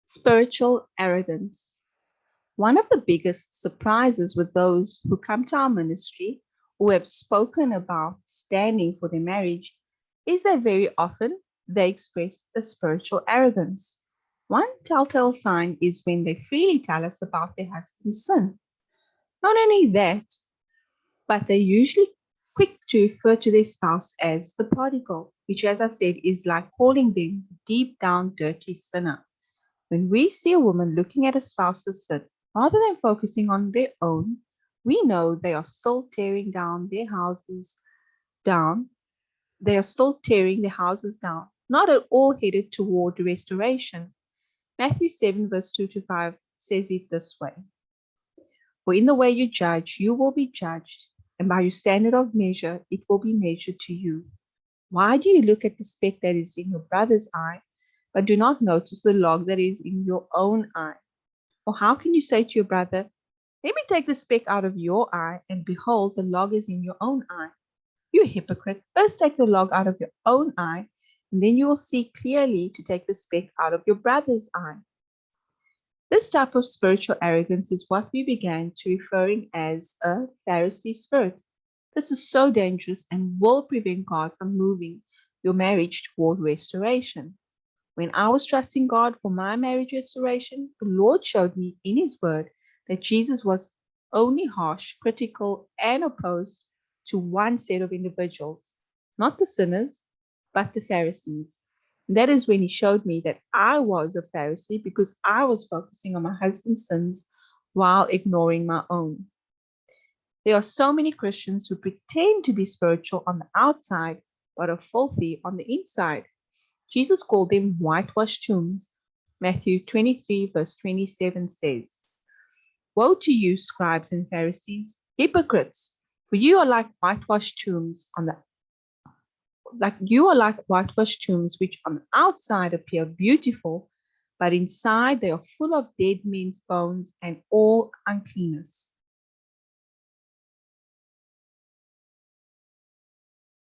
Spiritual arrogance. One of the biggest surprises with those who come to our ministry who have spoken about standing for their marriage is that very often they express a spiritual arrogance. One telltale sign is when they freely tell us about their husband's sin. Not only that, but they're usually quick to refer to their spouse as the prodigal, which, as I said, is like calling them deep down dirty sinner. When we see a woman looking at a spouse's sin, rather than focusing on their own, we know they are still tearing down their houses down. They are still tearing their houses down, not at all headed toward restoration. Matthew 7, verse 2 to 5 says it this way: For in the way you judge, you will be judged, and by your standard of measure, it will be measured to you. Why do you look at the speck that is in your brother's eye, but do not notice the log that is in your own eye? Or how can you say to your brother, Let me take the speck out of your eye, and behold, the log is in your own eye? You hypocrite, first take the log out of your own eye, and then you will see clearly to take the speck out of your brother's eye. This type of spiritual arrogance is what we began to referring as a Pharisee spirit. This is so dangerous and will prevent God from moving your marriage toward restoration. When I was trusting God for my marriage restoration, the Lord showed me in His Word that Jesus was only harsh, critical, and opposed to one set of individuals, not the sinners, but the Pharisees. And that is when He showed me that I was a Pharisee because I was focusing on my husband's sins while ignoring my own. There are so many Christians who pretend to be spiritual on the outside but are filthy on the inside. Jesus called them whitewashed tombs. Matthew 23, verse 27 says, Woe to you, scribes and Pharisees, hypocrites, for you are like whitewashed tombs which on the outside appear beautiful, but inside they are full of dead men's bones and all uncleanness.